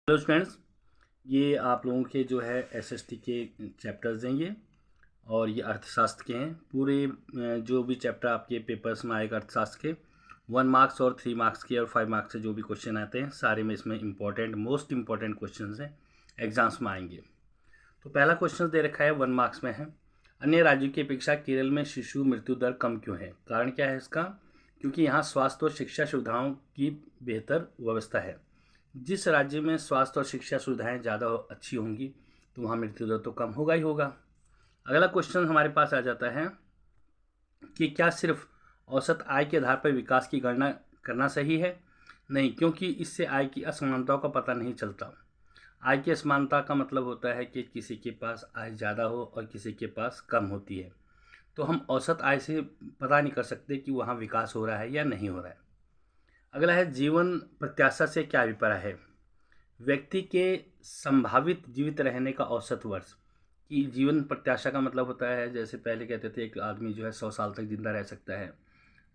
Hello students, ये आप लोगों के जो है एसएसटी के चैप्टर्स हैं ये, और ये अर्थशास्त्र के हैं। पूरे जो भी चैप्टर आपके पेपर्स में आएगा अर्थशास्त्र के 1 मार्क्स और 3 मार्क्स के और 5 मार्क्स से जो भी क्वेश्चन आते हैं सारे में इसमें मोस्ट इम्पॉर्टेंट क्वेश्चन हैं, एग्जाम्स में आएंगे। तो पहला क्वेश्चन दे रखा है 1 मार्क्स में है, अन्य राज्यों की अपेक्षा केरल में शिशु मृत्यु दर कम क्यों है? कारण क्या है इसका? क्योंकि यहाँ स्वास्थ्य और शिक्षा सुविधाओं की बेहतर व्यवस्था है। जिस राज्य में स्वास्थ्य और शिक्षा सुविधाएं ज़्यादा अच्छी होंगी तो वहाँ मृत्यु दर तो कम होगा ही होगा। अगला क्वेश्चन हमारे पास आ जाता है कि क्या सिर्फ औसत आय के आधार पर विकास की गणना करना सही है? नहीं, क्योंकि इससे आय की असमानताओं का पता नहीं चलता। आय की असमानता का मतलब होता है कि किसी के पास आय ज़्यादा हो और किसी के पास कम होती है, तो हम औसत आय से पता नहीं कर सकते कि वहाँ विकास हो रहा है या नहीं हो रहा है। अगला है जीवन प्रत्याशा से क्या अभिप्राय है? व्यक्ति के संभावित जीवित रहने का औसत वर्ष। कि जीवन प्रत्याशा का मतलब होता है, जैसे पहले कहते थे एक आदमी जो है 100 साल तक जिंदा रह सकता है,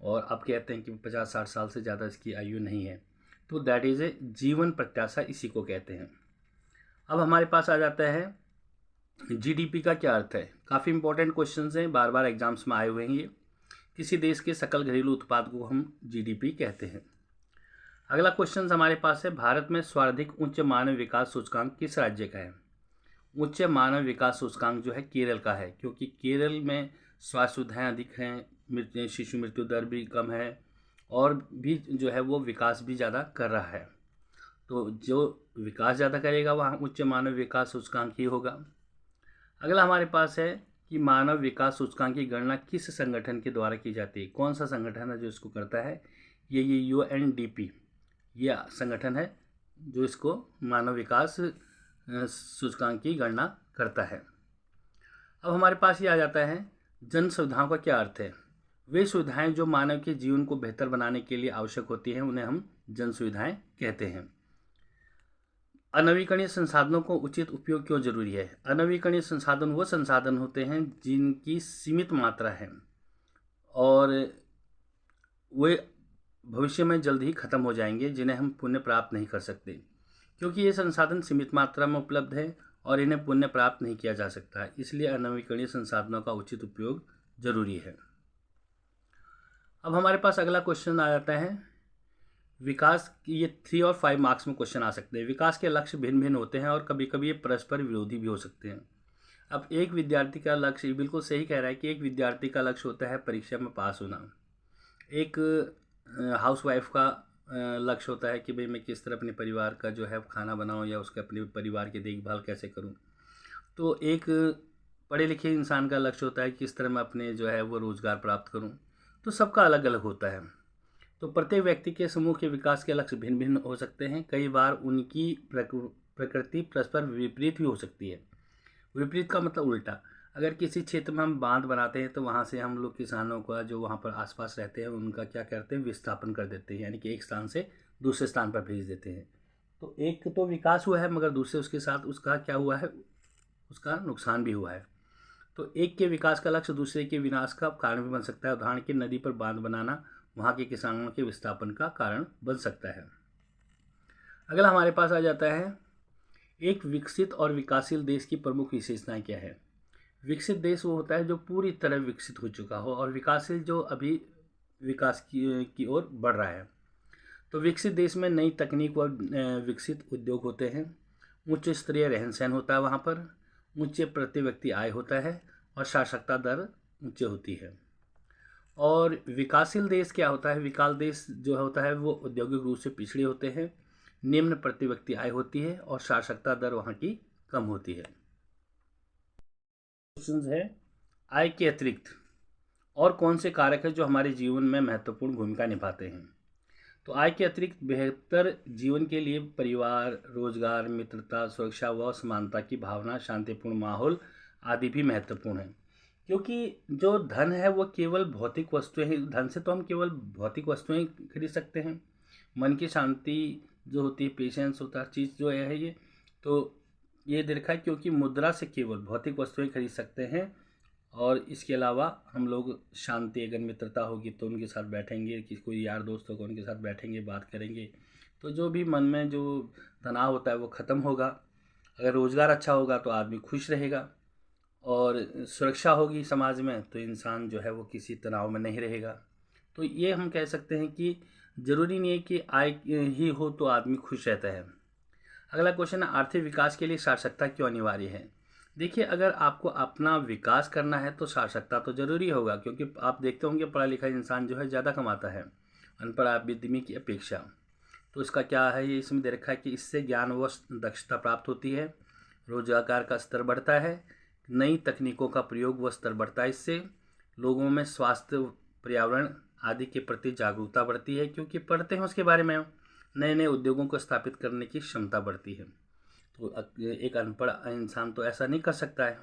और अब कहते हैं कि 50-60 साल से ज़्यादा इसकी आयु नहीं है, तो दैट इज़ ए जीवन प्रत्याशा, इसी को कहते हैं। अब हमारे पास आ जाता है जीडीपी का क्या अर्थ है। काफ़ी इंपॉर्टेंट क्वेश्चन हैं, बार बार एग्जाम्स में आए हुए हैं ये। किसी देश के सकल घरेलू उत्पाद को हम जीडीपी कहते हैं। अगला क्वेश्चन हमारे पास है, भारत में सर्वाधिक उच्च मानव विकास सूचकांक किस राज्य का है? उच्च मानव विकास सूचकांक जो है केरल का है, क्योंकि केरल में स्वास्थ्य सुविधाएँ अधिक हैं, शिशु मृत्यु दर भी कम है, और भी जो है वो विकास भी ज़्यादा कर रहा है। तो जो विकास ज़्यादा करेगा वहाँ उच्च मानव विकास सूचकांक ही होगा। अगला हमारे पास है कि मानव विकास सूचकांक की गणना किस संगठन के द्वारा की जाती है? कौन सा संगठन है जो इसको करता है? ये यूएनडीपी ये संगठन है जो इसको मानव विकास सूचकांक की गणना करता है। अब हमारे पास ये आ जाता है जन सुविधाओं का क्या अर्थ है? वे सुविधाएं जो मानव के जीवन को बेहतर बनाने के लिए आवश्यक होती हैं उन्हें हम जन सुविधाएं कहते हैं। अनवीकरणीय संसाधनों को उचित उपयोग क्यों जरूरी है? अनवीकरणीय संसाधन वो संसाधन होते हैं जिनकी सीमित मात्रा है और वे भविष्य में जल्द ही खत्म हो जाएंगे, जिन्हें हम पुण्य प्राप्त नहीं कर सकते, क्योंकि ये संसाधन सीमित मात्रा में उपलब्ध है और इन्हें पुण्य प्राप्त नहीं किया जा सकता, इसलिए अनवीकरणीय संसाधनों का उचित उपयोग जरूरी है। अब हमारे पास अगला क्वेश्चन आ जाता है विकास। ये 3 और 5 मार्क्स में क्वेश्चन आ सकते हैं। विकास के लक्ष्य भिन्न भिन्न होते हैं और कभी कभी ये परस्पर विरोधी भी हो सकते हैं। अब एक विद्यार्थी का लक्ष्य, बिल्कुल सही कह रहा है कि एक विद्यार्थी का लक्ष्य होता है परीक्षा में पास होना। एक हाउसवाइफ का लक्ष्य होता है कि भाई मैं किस तरह अपने परिवार का जो है खाना बनाऊं या उसके अपने परिवार की देखभाल कैसे करूं। तो एक पढ़े लिखे इंसान का लक्ष्य होता है कि किस तरह मैं अपने जो है वो रोज़गार प्राप्त करूं। तो सबका अलग अलग होता है। तो प्रत्येक व्यक्ति के समूह के विकास के लक्ष्य भिन्न भिन्न हो सकते हैं। कई बार उनकी प्रकृति परस्पर विपरीत भी हो सकती है। विपरीत का मतलब उल्टा। अगर किसी क्षेत्र में हम बांध बनाते हैं तो वहाँ से हम लोग किसानों का जो वहाँ पर आसपास रहते हैं उनका क्या करते हैं, विस्थापन कर देते हैं, यानी कि एक स्थान से दूसरे स्थान पर भेज देते हैं। तो एक तो विकास हुआ है, मगर दूसरे उसके साथ उसका क्या हुआ है, उसका नुकसान भी हुआ है। तो एक के विकास का लक्ष्य दूसरे के विनाश का कारण भी बन सकता है। उदाहरण की नदी पर बांध बनाना वहाँ के किसानों के विस्थापन का कारण बन सकता है। अगला हमारे पास आ जाता है एक विकसित और विकासशील देश की प्रमुख विशेषताएं क्या है? विकसित देश वो होता है जो पूरी तरह विकसित हो चुका हो, और विकासशील जो अभी विकास की ओर बढ़ रहा है। तो विकसित देश में नई तकनीक व विकसित उद्योग होते हैं, उच्च स्तरीय रहन सहन होता है वहाँ पर, उच्च प्रति व्यक्ति आय होता है और साक्षरता दर उच्च होती है। और विकासशील देश क्या होता है? विकास देश जो होता है वो औद्योगिक रूप से पिछड़े होते हैं, निम्न प्रति व्यक्ति आय होती है और साक्षरता दर वहाँ की कम होती है। क्वेश्चन है आय के अतिरिक्त और कौन से कारक है जो हमारे जीवन में महत्वपूर्ण भूमिका निभाते हैं? तो आय के अतिरिक्त बेहतर जीवन के लिए परिवार, रोजगार, मित्रता, सुरक्षा व समानता की भावना, शांतिपूर्ण माहौल आदि भी महत्वपूर्ण है। क्योंकि जो धन है वो केवल भौतिक वस्तुएं हैं। धन से तो हम केवल भौतिक वस्तुएं खरीद सकते हैं। मन की शांति जो होती है, पेशेंस होता है, चीज़ जो है ये, तो ये देखा है क्योंकि मुद्रा से केवल भौतिक वस्तुएं खरीद सकते हैं और इसके अलावा हम लोग शांति, अगर मित्रता होगी तो उनके साथ बैठेंगे, कि कोई यार दोस्त होगा उनके साथ बैठेंगे, बात करेंगे, तो जो भी मन में जो तनाव होता है वो ख़त्म होगा। अगर रोज़गार अच्छा होगा तो आदमी खुश रहेगा, और सुरक्षा होगी समाज में तो इंसान जो है वो किसी तनाव में नहीं रहेगा। तो ये हम कह सकते हैं कि ज़रूरी नहीं है कि आय ही हो तो आदमी खुश रहता है। अगला क्वेश्चन है, आर्थिक विकास के लिए साक्षरता क्यों अनिवार्य है? देखिए, अगर आपको अपना विकास करना है तो साक्षरता तो ज़रूरी होगा, क्योंकि आप देखते होंगे पढ़ा लिखा इंसान जो है ज़्यादा कमाता है अनपढ़ आदमी की अपेक्षा। तो इसका क्या है, ये इसमें दे रखा है कि इससे ज्ञान व दक्षता प्राप्त होती है, रोजगार का स्तर बढ़ता है, नई तकनीकों का प्रयोग व स्तर बढ़ता है, इससे लोगों में स्वास्थ्य, पर्यावरण आदि के प्रति जागरूकता बढ़ती है, क्योंकि पढ़ते हैं उसके बारे में, नए नए उद्योगों को स्थापित करने की क्षमता बढ़ती है। तो एक अनपढ़ इंसान तो ऐसा नहीं कर सकता है।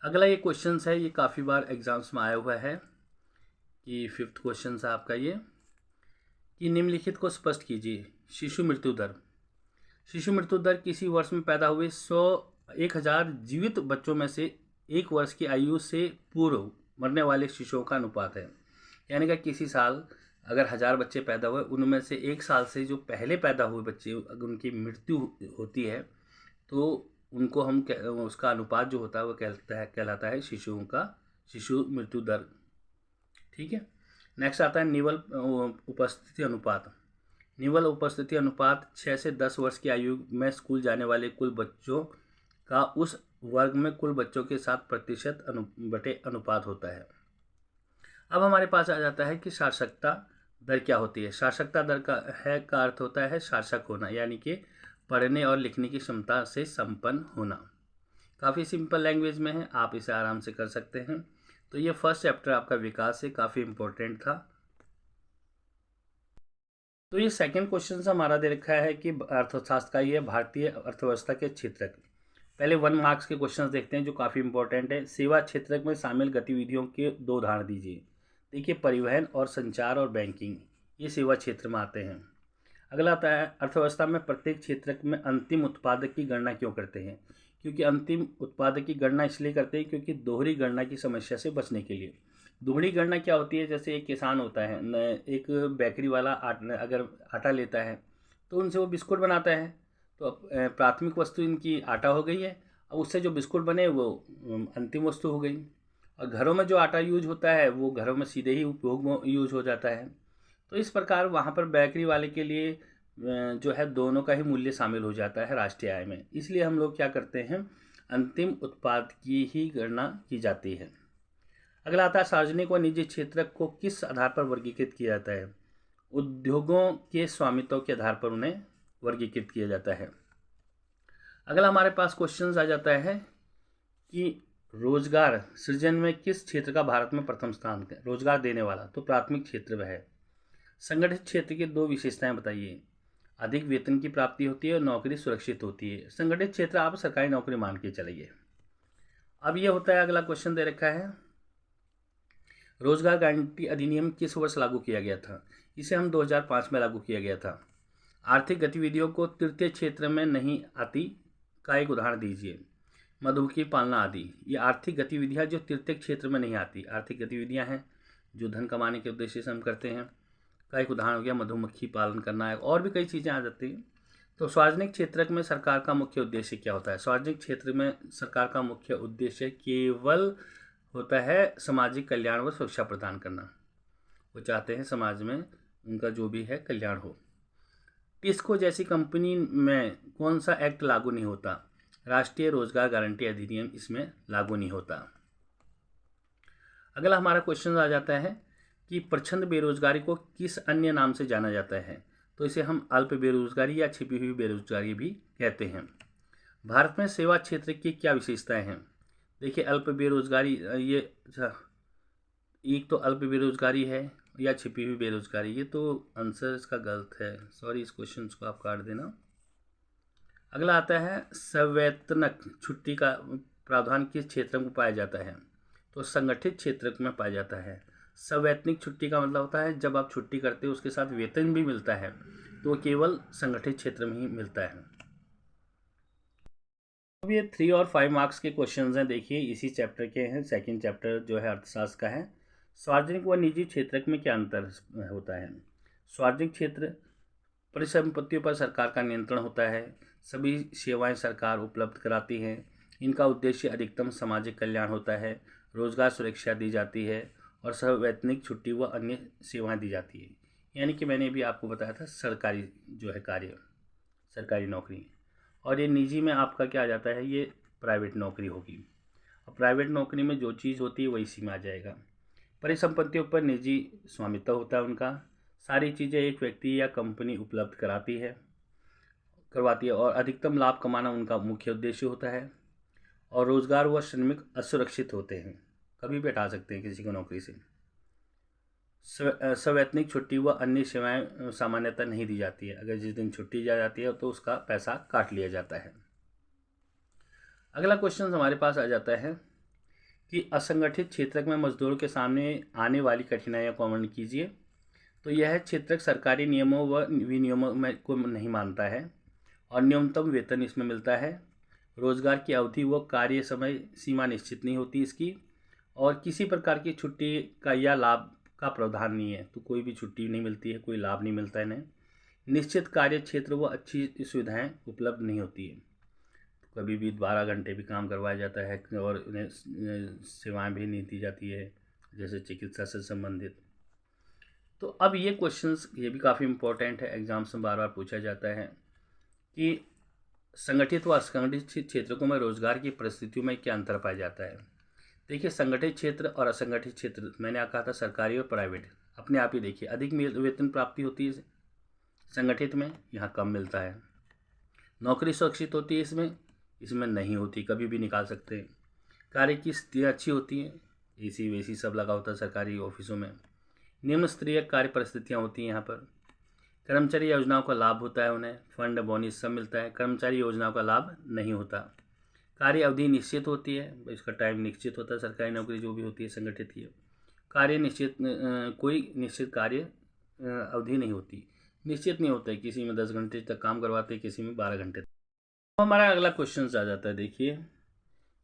अगला ये क्वेश्चन है, ये काफ़ी बार एग्जाम्स में आया हुआ है, कि 5th क्वेश्चन है आपका ये, कि निम्नलिखित को स्पष्ट कीजिए। शिशु मृत्यु दर। शिशु मृत्यु दर किसी वर्ष में पैदा हुए 1,000 जीवित बच्चों में से 1 वर्ष की आयु से पूर्व मरने वाले शिशुओं का अनुपात है। यानी कि किसी साल अगर 1000 बच्चे पैदा हुए, उनमें से 1 साल से जो पहले पैदा हुए बच्चे, अगर उनकी मृत्यु होती है तो उनको हम उसका अनुपात जो होता है वो कहलाता है शिशु मृत्यु दर। ठीक है। नेक्स्ट आता है निवल उपस्थिति अनुपात। निवल उपस्थिति अनुपात 6 से 10 वर्ष की आयु में स्कूल जाने वाले कुल बच्चों का उस वर्ग में कुल बच्चों के साथ प्रतिशत बटे अनुपात होता है। अब हमारे पास आ जाता है कि साक्षरता दर क्या होती है। साक्षरता दर का अर्थ होता है साक्षर होना, यानी कि पढ़ने और लिखने की क्षमता से संपन्न होना। काफ़ी सिंपल लैंग्वेज में है, आप इसे आराम से कर सकते हैं। तो ये फर्स्ट चैप्टर आपका विकास से काफ़ी इम्पोर्टेंट था। तो ये सेकंड क्वेश्चन हमारा दे रखा है कि अर्थशास्त्र का ये भारतीय अर्थव्यवस्था के क्षेत्रक। पहले 1 मार्क्स के क्वेश्चंस देखते हैं जो काफ़ी इंपॉर्टेंट है। सेवा क्षेत्रक में शामिल गतिविधियों के 2 उदाहरण दीजिए। देखिए, परिवहन और संचार और बैंकिंग, ये सेवा क्षेत्र में आते हैं। अगला आता है, अर्थव्यवस्था में प्रत्येक क्षेत्रक में अंतिम उत्पादक की गणना क्यों करते हैं? क्योंकि अंतिम उत्पादक की गणना इसलिए करते हैं क्योंकि दोहरी गणना की समस्या से बचने के लिए। दोहरी गणना क्या होती है, जैसे एक किसान होता है, एक बेकरी वाला अगर आटा लेता है तो उनसे वो बिस्कुट बनाता है, तो प्राथमिक वस्तु इनकी आटा हो गई है, अब उससे जो बिस्कुट बने वो अंतिम वस्तु हो गई। और घरों में जो आटा यूज होता है वो घरों में सीधे ही उपयोग में यूज हो जाता है। तो इस प्रकार वहाँ पर बेकरी वाले के लिए जो है दोनों का ही मूल्य शामिल हो जाता है राष्ट्रीय आय में। इसलिए हम लोग क्या करते हैं, अंतिम उत्पाद की ही गणना की जाती है। अगला आता है, सार्वजनिक व निजी क्षेत्र को किस आधार पर वर्गीकृत किया जाता है? उद्योगों के स्वामित्व के आधार पर उन्हें वर्गीकृत किया जाता है। अगला हमारे पास क्वेश्चन आ जाता है कि रोजगार सृजन में किस क्षेत्र का भारत में प्रथम स्थान है? रोजगार देने वाला तो प्राथमिक क्षेत्र में है। संगठित क्षेत्र की 2 विशेषताएं बताइए। अधिक वेतन की प्राप्ति होती है और नौकरी सुरक्षित होती है। संगठित क्षेत्र आप सरकारी नौकरी मान के चलिए। अब ये होता है, अगला क्वेश्चन दे रखा है, रोजगार गारंटी अधिनियम किस वर्ष लागू किया गया था? इसे हम 2005 में लागू किया गया था। आर्थिक गतिविधियों को तृतीय क्षेत्र में नहीं आती का एक उदाहरण दीजिए। मधुमक्खी पालना आदि, ये आर्थिक गतिविधियां जो तृतीय क्षेत्र में नहीं आती, आर्थिक गतिविधियां हैं जो धन कमाने के उद्देश्य से हम करते हैं, का एक उदाहरण हो गया मधुमक्खी पालन करना है। और भी कई चीज़ें आ जाती हैं। तो सार्वजनिक क्षेत्र में सरकार का मुख्य उद्देश्य क्या होता है? सार्वजनिक क्षेत्र में सरकार का मुख्य उद्देश्य केवल होता है सामाजिक कल्याण व सुरक्षा प्रदान करना। वो चाहते हैं समाज में उनका जो भी है कल्याण हो। टिस्को जैसी कंपनी में कौन सा एक्ट लागू नहीं होता? राष्ट्रीय रोजगार गारंटी अधिनियम इसमें लागू नहीं होता। अगला हमारा क्वेश्चन आ जाता है कि प्रच्छन्न बेरोजगारी को किस अन्य नाम से जाना जाता है? तो इसे हम अल्प बेरोजगारी या छिपी हुई बेरोजगारी भी कहते हैं। भारत में सेवा क्षेत्र की क्या विशेषताएं हैं? देखिए, अल्प बेरोजगारी, ये एक तो अल्प बेरोजगारी है या छिपी हुई बेरोजगारी, ये तो आंसर इसका गलत है, सॉरी, इस क्वेश्चन को आप काट देना। अगला आता है, सवैतनिक छुट्टी का प्रावधान किस क्षेत्र में पाया जाता है? तो संगठित क्षेत्र में पाया जाता है। सवैतनिक छुट्टी का मतलब होता है जब आप छुट्टी करते हो उसके साथ वेतन भी मिलता है, तो केवल संगठित क्षेत्र में ही मिलता है। अब ये 3 और 5 मार्क्स के क्वेश्चंस हैं। देखिए इसी चैप्टर के हैं, सेकंड चैप्टर जो है अर्थशास्त्र का है। सार्वजनिक व निजी क्षेत्र में क्या अंतर होता है? सार्वजनिक क्षेत्र परिसंपत्तियों पर सरकार का नियंत्रण होता है, सभी सेवाएं सरकार उपलब्ध कराती है, इनका उद्देश्य अधिकतम सामाजिक कल्याण होता है, रोजगार सुरक्षा दी जाती है और सवैतनिक छुट्टी व अन्य सेवाएं दी जाती है। यानी कि मैंने भी आपको बताया था सरकारी जो है कार्य, सरकारी नौकरी। और ये निजी में आपका क्या आ जाता है, ये प्राइवेट नौकरी होगी। और प्राइवेट नौकरी में जो चीज़ होती है वही इसी में आ जाएगा। परिसंपत्तियों पर निजी स्वामित्व होता है उनका, सारी चीज़ें एक व्यक्ति या कंपनी उपलब्ध करवाती है और अधिकतम लाभ कमाना उनका मुख्य उद्देश्य होता है। और रोजगार व श्रमिक असुरक्षित होते हैं, कभी भी हटा सकते हैं किसी को नौकरी से। सवैतनिक छुट्टी व अन्य सेवाएं सामान्यतः नहीं दी जाती है, अगर जिस दिन छुट्टी जा जाती है तो उसका पैसा काट लिया जाता है। अगला क्वेश्चन हमारे पास आ जाता है कि असंगठित क्षेत्र में मजदूरों के सामने आने वाली कठिनाइयां का वर्णन कीजिए। तो यह क्षेत्र सरकारी नियमों व विनियमों में को नहीं मानता है और न्यूनतम वेतन इसमें मिलता है। रोजगार की अवधि व कार्य समय सीमा निश्चित नहीं होती इसकी, और किसी प्रकार की छुट्टी का या लाभ का प्रावधान नहीं है, तो कोई भी छुट्टी नहीं मिलती है, कोई लाभ नहीं मिलता है इन्हें। निश्चित कार्य क्षेत्र व अच्छी सुविधाएं उपलब्ध नहीं होती है, तो कभी भी 12 घंटे भी काम करवाया जाता है और उन्हें सेवाएं भी नहीं दी जाती है, जैसे चिकित्सा से संबंधित। तो अब ये क्वेश्चंस ये भी काफ़ी इंपॉर्टेंट है, एग्जाम्स में बार बार पूछा जाता है कि संगठित व असंगठित क्षेत्रों में रोजगार की परिस्थितियों में क्या अंतर पाया जाता है। देखिए संगठित क्षेत्र और असंगठित क्षेत्र, मैंने कहा था सरकारी और प्राइवेट, अपने आप ही देखिए अधिक वेतन प्राप्ति होती है संगठित में, यहाँ कम मिलता है। नौकरी सुरक्षित होती है इसमें नहीं होती, कभी भी निकाल सकते हैं। कार्य की स्थितियाँ अच्छी होती हैं, एसी वेसी सब लगा होता है सरकारी ऑफिसों में। निम्न स्तरीय कार्य परिस्थितियाँ होती हैं यहाँ पर। कर्मचारी योजनाओं का लाभ होता है उन्हें, फंड बोनस सब मिलता है। कर्मचारी योजनाओं का लाभ नहीं होता। कार्य अवधि निश्चित होती है, इसका टाइम निश्चित होता है, सरकारी नौकरी जो भी होती है संगठित ही है। कार्य निश्चित कोई निश्चित कार्य अवधि नहीं होती, निश्चित नहीं होता है, किसी में 10 घंटे तक काम करवाते हैं, किसी में 12 घंटे तक। तो हमारा अगला क्वेश्चन आ जाता है। देखिए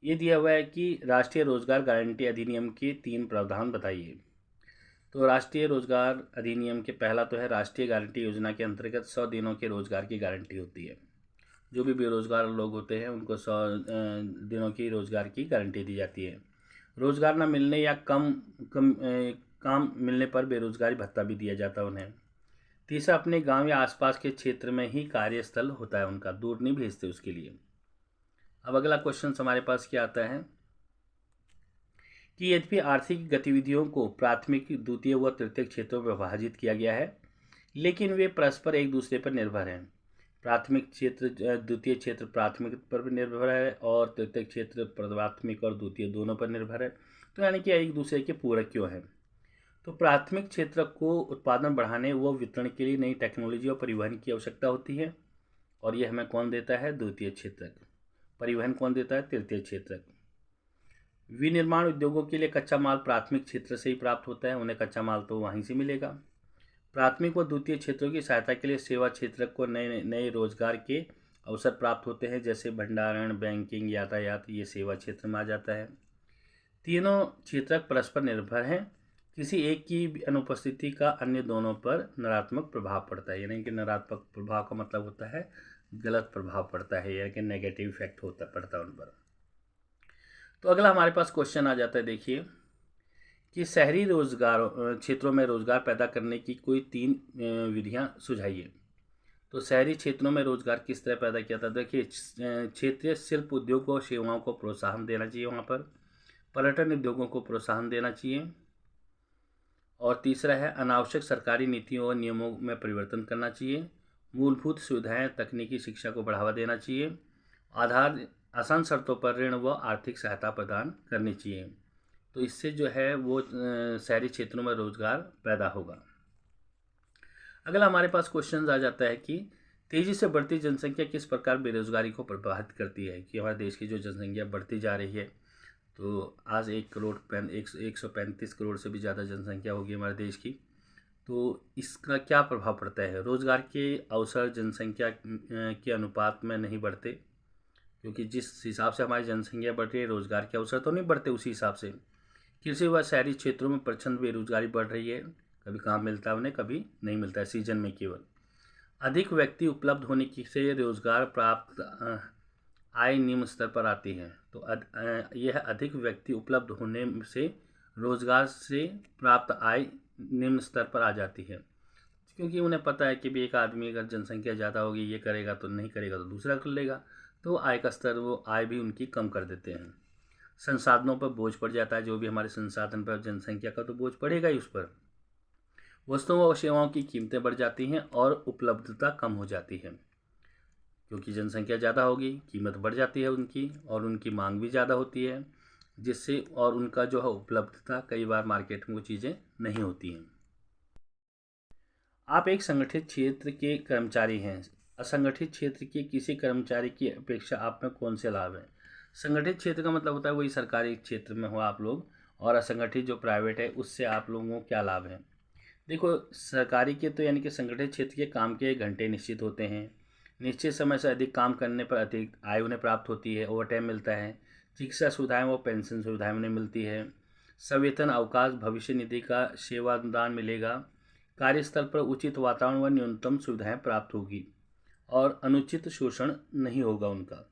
ये दिया हुआ है कि राष्ट्रीय रोजगार गारंटी अधिनियम के 3 प्रावधान बताइए। तो राष्ट्रीय रोजगार अधिनियम के पहला तो है राष्ट्रीय गारंटी योजना के अंतर्गत 100 दिनों के रोजगार की गारंटी होती है। जो भी बेरोजगार लोग होते हैं उनको 100 दिनों की रोजगार की गारंटी दी जाती है। रोजगार न मिलने या काम मिलने पर बेरोजगारी भत्ता भी दिया जाता है उन्हें। तीसरा, अपने गांव या आसपास के क्षेत्र में ही कार्यस्थल होता है उनका, दूर नहीं भेजते उसके लिए। अब अगला क्वेश्चन हमारे पास क्या आता है कि यद्यपि आर्थिक गतिविधियों को प्राथमिक, द्वितीय व तृतीय क्षेत्रों में विभाजित किया गया है, लेकिन वे परस्पर एक दूसरे पर निर्भर हैं। प्राथमिक क्षेत्र द्वितीय क्षेत्र प्राथमिक पर निर्भर है और तृतीय क्षेत्र प्राथमिक और द्वितीय दोनों पर निर्भर है। तो यानी कि एक दूसरे के पूरक क्यों हैं। तो प्राथमिक क्षेत्र को उत्पादन बढ़ाने व वितरण के लिए नई टेक्नोलॉजी और परिवहन की आवश्यकता होती है, और यह हमें कौन देता है, द्वितीय क्षेत्र। परिवहन कौन देता है, तृतीय क्षेत्र। विनिर्माण उद्योगों के लिए कच्चा माल प्राथमिक क्षेत्र से ही प्राप्त होता है, उन्हें कच्चा माल तो वहीं से मिलेगा। प्राथमिक व द्वितीय क्षेत्रों की सहायता के लिए सेवा क्षेत्र को नए नए रोजगार के अवसर प्राप्त होते हैं, जैसे भंडारण, बैंकिंग, यातायात, ये सेवा क्षेत्र में आ जाता है। तीनों क्षेत्र परस्पर निर्भर हैं, किसी एक की अनुपस्थिति का अन्य दोनों पर नकारात्मक प्रभाव पड़ता है। यानी कि नकारात्मक प्रभाव का मतलब होता है गलत प्रभाव पड़ता है, यानी कि नेगेटिव इफेक्ट पड़ता है उन पर। तो अगला हमारे पास क्वेश्चन आ जाता है। देखिए कि शहरी रोजगार क्षेत्रों में रोजगार पैदा करने की कोई 3 विधियां सुझाइए। तो शहरी क्षेत्रों में रोजगार किस तरह पैदा किया था। देखिए क्षेत्रीय शिल्प उद्योग और सेवाओं को प्रोत्साहन देना चाहिए, वहाँ पर पर्यटन उद्योगों को प्रोत्साहन देना चाहिए। और तीसरा है अनावश्यक सरकारी नीतियों और नियमों में परिवर्तन करना चाहिए। मूलभूत सुविधाएं, तकनीकी शिक्षा को बढ़ावा देना चाहिए। आसान शर्तों पर ऋण व आर्थिक सहायता प्रदान करनी चाहिए। तो इससे जो है वो शहरी क्षेत्रों में रोजगार पैदा होगा। अगला हमारे पास क्वेश्चन आ जाता है कि तेजी से बढ़ती जनसंख्या किस प्रकार बेरोजगारी को प्रभावित करती है। कि हमारे देश की जो जनसंख्या बढ़ती जा रही है, तो आज 135 करोड़ से भी ज़्यादा जनसंख्या होगी हमारे देश की। तो इसका क्या प्रभाव पड़ता है। रोजगार के अवसर जनसंख्या के अनुपात में नहीं बढ़ते, क्योंकि जिस हिसाब से हमारी जनसंख्या बढ़ रही है, रोज़गार के अवसर तो नहीं बढ़ते उसी हिसाब से। कृषि व शहरी क्षेत्रों में प्रचंड बेरोजगारी बढ़ रही है, कभी काम मिलता है उन्हें, कभी नहीं मिलता है, सीजन में केवल। अधिक व्यक्ति उपलब्ध होने की से रोजगार प्राप्त आय निम्न स्तर पर आती है। तो यह अधिक व्यक्ति उपलब्ध होने से रोजगार से प्राप्त आय निम्न स्तर पर आ जाती है, क्योंकि उन्हें पता है कि भी एक आदमी अगर जनसंख्या ज़्यादा होगी, ये करेगा तो नहीं करेगा तो दूसरा कर लेगा, तो आय का स्तर, वो आय भी उनकी कम कर देते हैं। संसाधनों पर बोझ पड़ जाता है, जो भी हमारे संसाधन पर, जनसंख्या का तो बोझ पड़ेगा ही उस पर। वस्तुओं और सेवाओं की कीमतें बढ़ जाती हैं और उपलब्धता कम हो जाती है, क्योंकि जनसंख्या ज़्यादा होगी, कीमत बढ़ जाती है उनकी, और उनकी मांग भी ज़्यादा होती है, जिससे और उनका जो है उपलब्धता, कई बार मार्केट में वो चीज़ें नहीं होती हैं। आप एक संगठित क्षेत्र के कर्मचारी हैं, असंगठित क्षेत्र के किसी कर्मचारी की अपेक्षा आप में कौन से लाभ हैं? संगठित क्षेत्र का मतलब होता है वही सरकारी क्षेत्र में हो आप लोग, और असंगठित जो प्राइवेट है उससे आप लोगों को क्या लाभ है? देखो, सरकारी के तो यानी कि संगठित क्षेत्र के काम के घंटे निश्चित होते हैं, निश्चित समय से अधिक काम करने पर अधिक आय उन्हें प्राप्त होती है, ओवर टाइम मिलता है, चिकित्सा सुविधाएं व पेंशन सुविधाएं उन्हें मिलती है, सवेतन अवकाश, भविष्य निधि का सेवादान मिलेगा, कार्यस्थल पर उचित वातावरण व न्यूनतम सुविधाएं प्राप्त होगी, और अनुचित शोषण नहीं होगा उनका।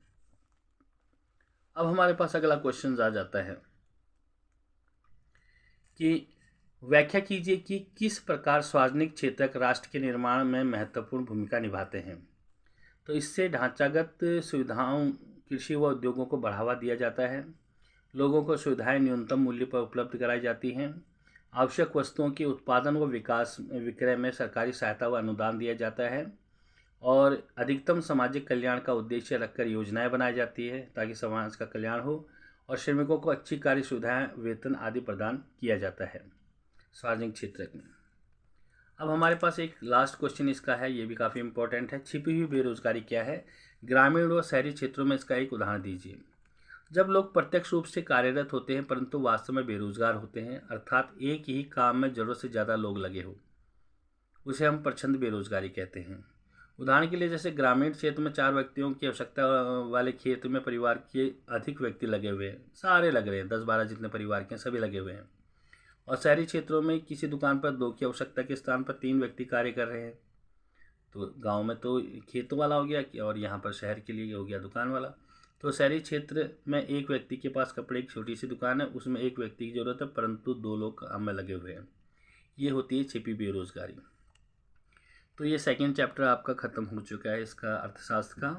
अब हमारे पास अगला क्वेश्चन आ जाता है कि व्याख्या कीजिए कि किस प्रकार सार्वजनिक क्षेत्रक राष्ट्र के निर्माण में महत्वपूर्ण भूमिका निभाते हैं। तो इससे ढांचागत सुविधाओं, कृषि व उद्योगों को बढ़ावा दिया जाता है, लोगों को सुविधाएं न्यूनतम मूल्य पर उपलब्ध कराई जाती हैं, आवश्यक वस्तुओं के उत्पादन व विकास विक्रय में सरकारी सहायता व अनुदान दिया जाता है, और अधिकतम सामाजिक कल्याण का उद्देश्य रखकर योजनाएं बनाई जाती है ताकि समाज का कल्याण हो, और श्रमिकों को अच्छी कार्य सुविधाएं, वेतन आदि प्रदान किया जाता है सार्वजनिक क्षेत्र में। अब हमारे पास एक लास्ट क्वेश्चन इसका है, ये भी काफ़ी इंपॉर्टेंट है। छिपी हुई बेरोजगारी क्या है? ग्रामीण व शहरी क्षेत्रों में इसका एक उदाहरण दीजिए। जब लोग प्रत्यक्ष रूप से कार्यरत होते हैं परंतु वास्तव में बेरोजगार होते हैं, अर्थात एक ही काम में जरूरत से ज़्यादा लोग लगे हो, उसे हम प्रच्छन्न बेरोजगारी कहते हैं। उदाहरण के लिए, जैसे ग्रामीण क्षेत्र में 4 व्यक्तियों की आवश्यकता वाले खेत में परिवार के अधिक व्यक्ति लगे हुए हैं, सारे लग रहे हैं, 10-12 जितने परिवार के हैं सभी लगे हुए हैं। और शहरी क्षेत्रों में किसी दुकान पर 2 की आवश्यकता के स्थान पर 3 व्यक्ति कार्य कर रहे हैं। तो गांव में तो खेतों वाला हो गया, और यहाँ पर शहर के लिए हो गया दुकान वाला। तो शहरी क्षेत्र में एक व्यक्ति के पास कपड़े की छोटी सी दुकान है, उसमें एक व्यक्ति की ज़रूरत है परंतु 2 लोग काम में लगे हुए हैं। ये होती है छिपी बेरोजगारी। तो ये सेकेंड चैप्टर आपका ख़त्म हो चुका है इसका, अर्थशास्त्र का।